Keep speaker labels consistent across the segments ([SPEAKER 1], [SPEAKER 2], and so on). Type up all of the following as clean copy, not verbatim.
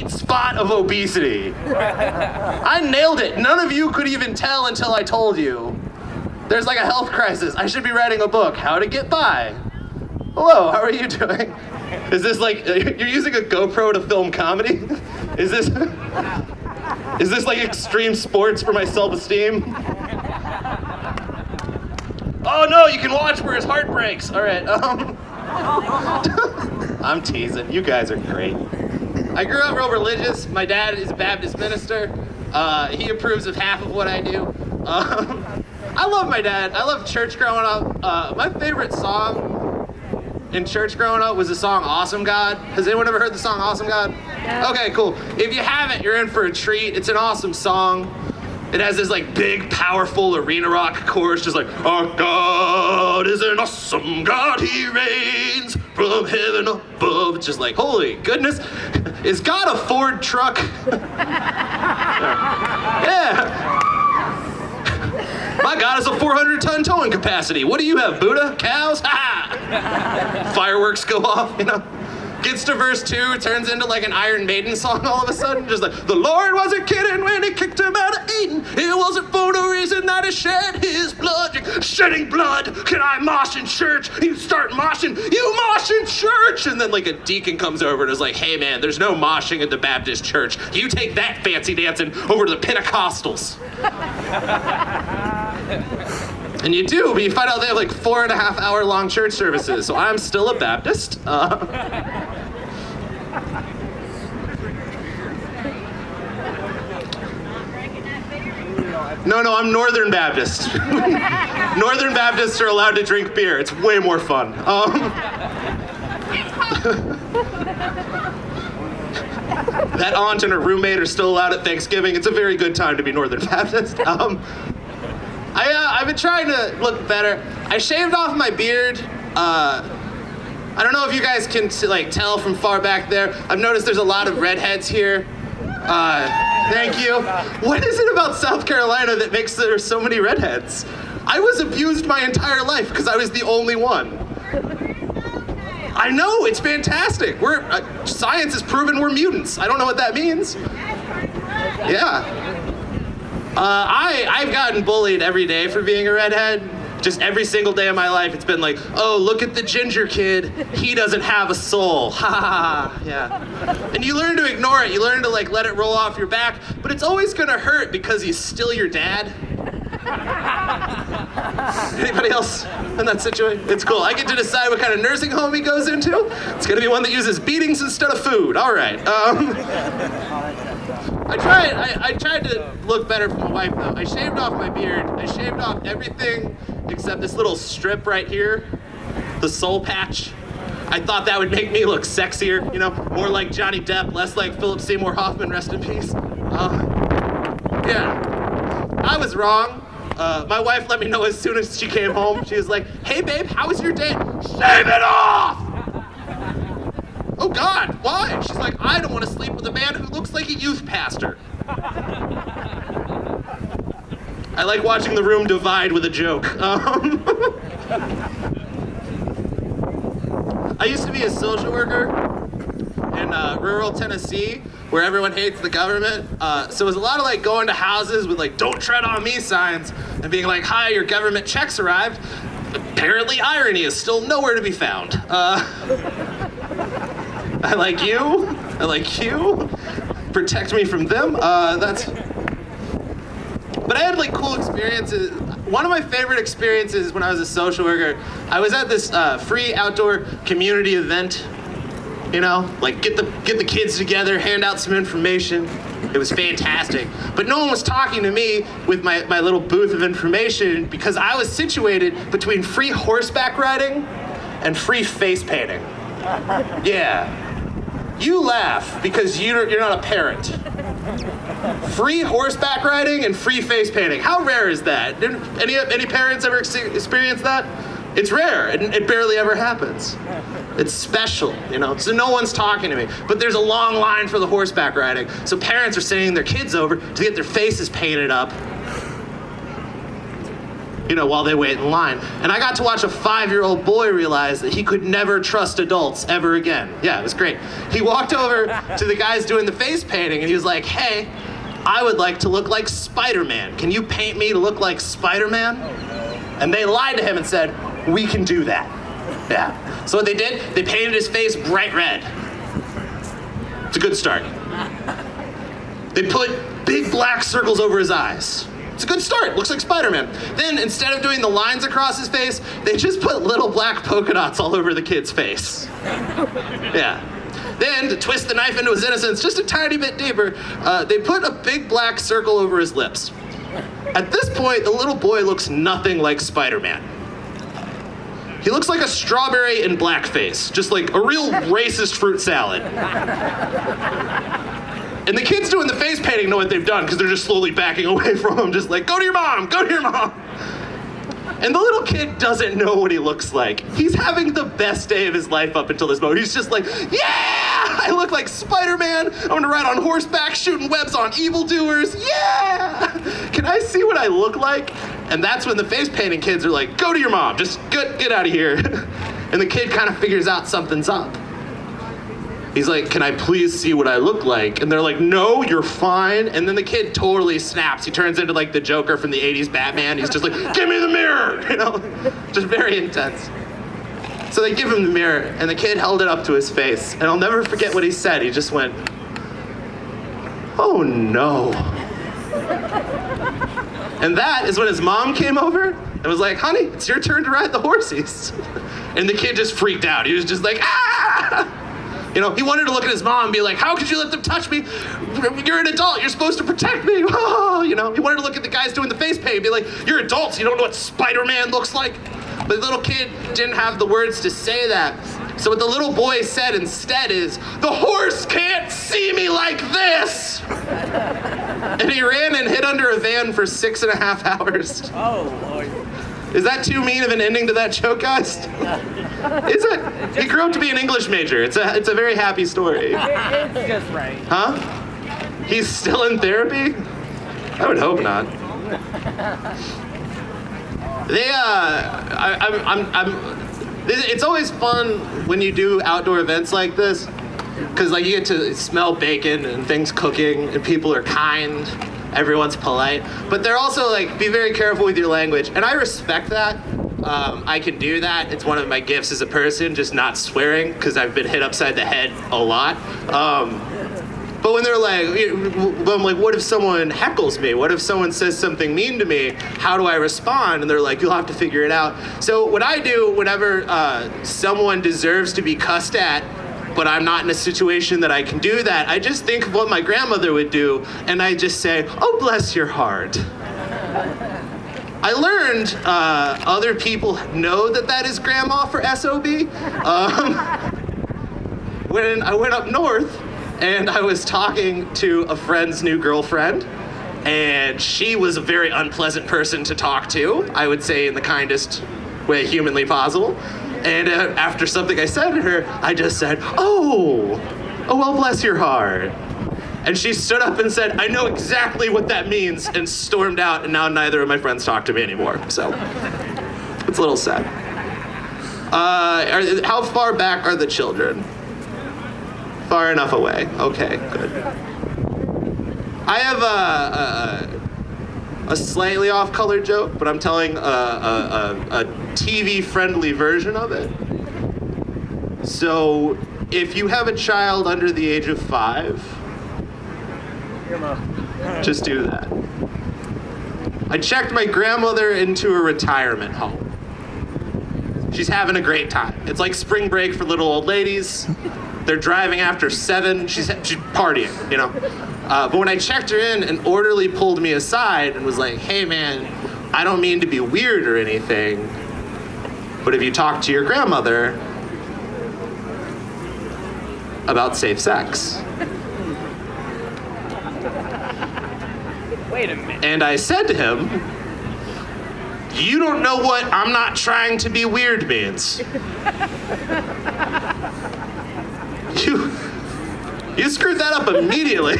[SPEAKER 1] spot of obesity. I nailed it. None of you could even tell until I told you. There's like a health crisis. I should be writing a book. How to Get By. Hello, how are you doing? Is this like, you're using a GoPro to film comedy? Is this like extreme sports for my self-esteem? Oh no, you can watch where his heart breaks. All right, I'm teasing. You guys are great. I grew up real religious. My dad is a Baptist minister. He approves of half of what I do. I love my dad. I love church growing up. My favorite song in church growing up was the song Awesome God. Has anyone ever heard the song Awesome God? Yeah. Okay, cool. If you haven't, you're in for a treat. It's an awesome song. It has this like big, powerful arena rock chorus, just like, our God is an awesome God, he reigns from heaven above. It's just like, holy goodness, is God a Ford truck? Yeah. My God is a 400-ton towing capacity. What do you have, Buddha? Cows? Ha! Fireworks go off, you know? Gets to verse 2, it turns into like an Iron Maiden song all of a sudden. Just like, the Lord wasn't kidding when he kicked him out of Eden. It wasn't for no reason that he shed his blood. Shedding blood, can I mosh in church? You start moshing, you mosh in church! And then like a deacon comes over and is like, hey man, there's no moshing at the Baptist church. You take that fancy dancing over to the Pentecostals. And you do, but you find out they have like 4.5 hour long church services. So I'm still a Baptist. No, I'm Northern Baptist. Northern Baptists are allowed to drink beer. It's way more fun. That aunt and her roommate are still allowed at Thanksgiving. It's a very good time to be Northern Baptist. I've been trying to look better. I shaved off my beard. I don't know if you guys can like tell from far back there. I've noticed there's a lot of redheads here. Thank you. What is it about South Carolina that makes there so many redheads? I was abused my entire life because I was the only one. I know, it's fantastic. Science has proven we're mutants. I don't know what that means. Yeah. I've gotten bullied every day for being a redhead. Just every single day of my life, it's been like, oh, look at the ginger kid. He doesn't have a soul. Ha ha ha. Yeah. And you learn to ignore it. You learn to like let it roll off your back. But it's always gonna hurt because he's still your dad. Anybody else in that situation? It's cool. I get to decide what kind of nursing home he goes into. It's gonna be one that uses beatings instead of food. All right. I tried to look better for my wife though. I shaved off my beard. I shaved off everything except this little strip right here, the soul patch. I thought that would make me look sexier, you know, more like Johnny Depp, less like Philip Seymour Hoffman, rest in peace. Yeah, I was wrong. My wife let me know as soon as she came home. She was like, hey babe, how was your day? Shave it off! Oh God, why? She's like, I don't want to sleep with a man who looks like a youth pastor. I like watching the room divide with a joke. I used to be a social worker in rural Tennessee where everyone hates the government. So it was a lot of like going to houses with like, don't tread on me signs and being like, hi, your government checks arrived. Apparently irony is still nowhere to be found. I like you. Protect me from them. But I had like cool experiences. One of my favorite experiences when I was a social worker, I was at this free outdoor community event. You know, like get the kids together, hand out some information. It was fantastic. But no one was talking to me with my little booth of information because I was situated between free horseback riding and free face painting. Yeah. You laugh because you're not a parent. Free horseback riding and free face painting. How rare is that? Any parents ever experience that? It's rare, and it barely ever happens. It's special, you know, so no one's talking to me. But there's a long line for the horseback riding, so parents are sending their kids over to get their faces painted up. while they wait in line. And I got to watch a 5-year-old boy realize that he could never trust adults ever again. Yeah, it was great. He walked over to the guys doing the face painting and he was like, hey, I would like to look like Spider-Man. Can you paint me to look like Spider-Man? And they lied to him and said, we can do that. Yeah. So what they did, they painted his face bright red. It's a good start. They put big black circles over his eyes. It's a good start, looks like Spider-Man. Then instead of doing the lines across his face, they just put little black polka dots all over the kid's face. Yeah. Then, to twist the knife into his innocence just a tiny bit deeper, they put a big black circle over his lips. At this point, the little boy looks nothing like Spider-Man. He looks like a strawberry in blackface, just like a real racist fruit salad. And the kids doing the face painting know what they've done because they're just slowly backing away from him, just like, go to your mom, go to your mom. And the little kid doesn't know what he looks like. He's having the best day of his life up until this moment. He's just like, yeah, I look like Spider-Man. I'm gonna ride on horseback shooting webs on evildoers. Yeah! Can I see what I look like? And that's when the face painting kids are like, go to your mom, just get out of here. And the kid kind of figures out something's up. He's like, can I please see what I look like? And they're like, no, you're fine. And then the kid totally snaps. He turns into like the Joker from the 80s Batman. He's just like, give me the mirror, just very intense. So they give him the mirror and the kid held it up to his face. And I'll never forget what he said. He just went, oh no. And that is when his mom came over and was like, honey, it's your turn to ride the horsies. And the kid just freaked out. He was just like, ah! He wanted to look at his mom and be like, how could you let them touch me? You're an adult, you're supposed to protect me. Oh, he wanted to look at the guys doing the face paint and be like, you're adults, you don't know what Spider-Man looks like. But the little kid didn't have the words to say that. So what the little boy said instead is, the horse can't see me like this. And he ran and hid under a van for 6.5 hours.
[SPEAKER 2] Oh, Lord.
[SPEAKER 1] Is that too mean of an ending to that joke, guys? Is it? He grew up to be an English major. It's a very happy story.
[SPEAKER 2] It's just right.
[SPEAKER 1] Huh? He's still in therapy? I would hope not. It's always fun when you do outdoor events like this, because like you get to smell bacon and things cooking and people are kind. Everyone's polite, but they're also like, be very careful with your language. And I respect that. I can do that. It's one of my gifts as a person, just not swearing, because I've been hit upside the head a lot. But when they're like, I'm like, what if someone heckles me? What if someone says something mean to me? How do I respond? And they're like, you'll have to figure it out. So what I do whenever someone deserves to be cussed at, but I'm not in a situation that I can do that, I just think of what my grandmother would do, and I just say, oh, bless your heart. I learned other people know that is grandma for SOB. When I went up north, and I was talking to a friend's new girlfriend, and she was a very unpleasant person to talk to, I would say in the kindest way humanly possible. And after something I said to her, I just said, oh, well, bless your heart. And she stood up and said, I know exactly what that means, and stormed out, and now neither of my friends talk to me anymore. So, it's a little sad. How far back are the children? Far enough away. Okay, good. I have a slightly off-color joke, but I'm telling a TV-friendly version of it. So, if you have a child under the age of 5, just do that. I checked my grandmother into a retirement home. She's having a great time. It's like spring break for little old ladies. They're driving after 7. She's partying, But when I checked her in, an orderly pulled me aside and was like, hey man, I don't mean to be weird or anything, but if you talk to your grandmother about safe sex.
[SPEAKER 2] Wait a minute.
[SPEAKER 1] And I said to him, you don't know what I'm not trying to be weird means. You screwed that up immediately.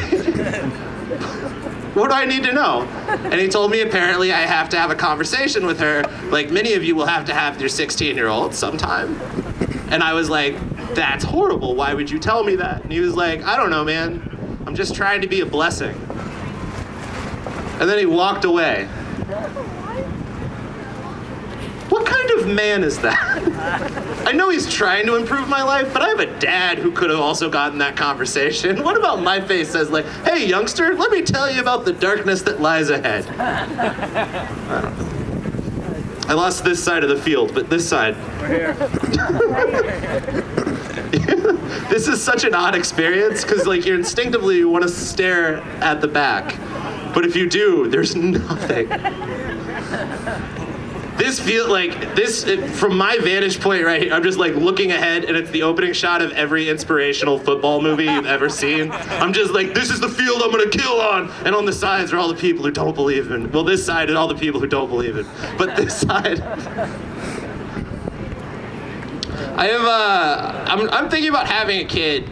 [SPEAKER 1] What do I need to know? And he told me apparently I have to have a conversation with her, like many of you will have to have with your 16-year-old sometime. And I was like, that's horrible. Why would you tell me that? And he was like, I don't know, man. I'm just trying to be a blessing. And then he walked away. What kind of man is that? I know he's trying to improve my life, but I have a dad who could have also gotten that conversation. What about my face says like, hey youngster, let me tell you about the darkness that lies ahead. I don't know. I lost this side of the field, but this side.
[SPEAKER 2] We're here.
[SPEAKER 1] This is such an odd experience because like you instinctively want to stare at the back. But if you do, there's nothing. This feels like from my vantage point right here, I'm just like looking ahead and it's the opening shot of every inspirational football movie you've ever seen. I'm just like, this is the field I'm gonna kill on. And on the sides are all the people who don't believe in, well, this side is all the people who don't believe in. But this side, I'm thinking about having a kid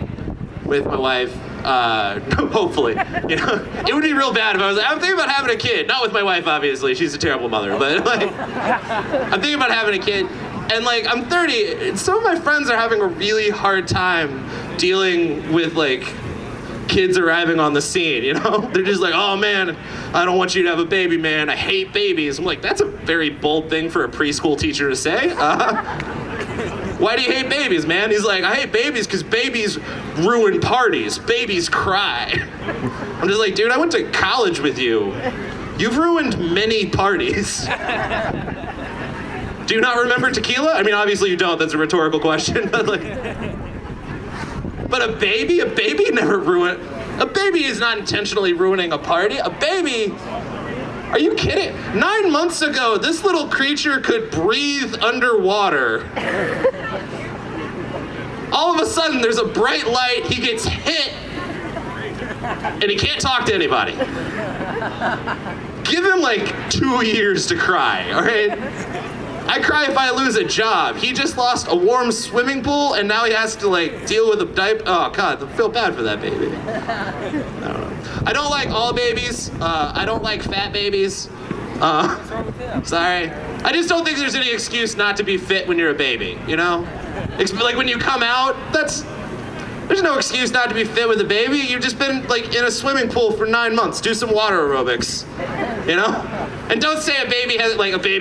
[SPEAKER 1] with my wife. Hopefully, you know, it would be real bad if I was like, I'm thinking about having a kid, not with my wife, obviously, she's a terrible mother, but like, I'm thinking about having a kid, and like, I'm 30, and some of my friends are having a really hard time dealing with like, kids arriving on the scene, you know? They're just like, oh man, I don't want you to have a baby, man, I hate babies. I'm like, that's a very bold thing for a preschool teacher to say. Why do you hate babies, man? He's like, I hate babies because babies ruin parties. Babies cry. I'm just like, dude, I went to college with you. You've ruined many parties. Do you not remember tequila? I mean, obviously you don't. That's a rhetorical question. But like, but a baby never ruined. A baby is not intentionally ruining a party. A baby. Are you kidding? 9 months ago, this little creature could breathe underwater. All of a sudden, there's a bright light, he gets hit, and he can't talk to anybody. Give him like 2 years to cry, all right? I cry if I lose a job. He just lost a warm swimming pool, and now he has to like deal with a diaper. Oh God, I feel bad for that baby. I don't know. I don't like all babies. I don't like fat babies.
[SPEAKER 2] What's wrong with him?
[SPEAKER 1] Sorry. I just don't think there's any excuse not to be fit when you're a baby, you know? Like when you come out, there's no excuse not to be fit with a baby. You've just been like in a swimming pool for 9 months. Do some water aerobics, you know? And don't say a baby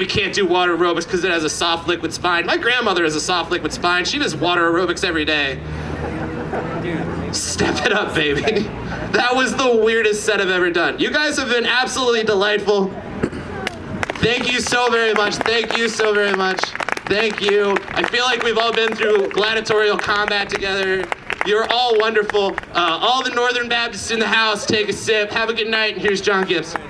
[SPEAKER 1] can't do water aerobics because it has a soft liquid spine. My grandmother has a soft liquid spine. She does water aerobics every day.
[SPEAKER 2] Dude.
[SPEAKER 1] Step it up, baby. That was the weirdest set I've ever done. You guys have been absolutely delightful. Thank you so very much. Thank you so very much. Thank you. I feel like we've all been through gladiatorial combat together. You're all wonderful. All the Northern Baptists in the house, take a sip. Have a good night, and here's John Gibson.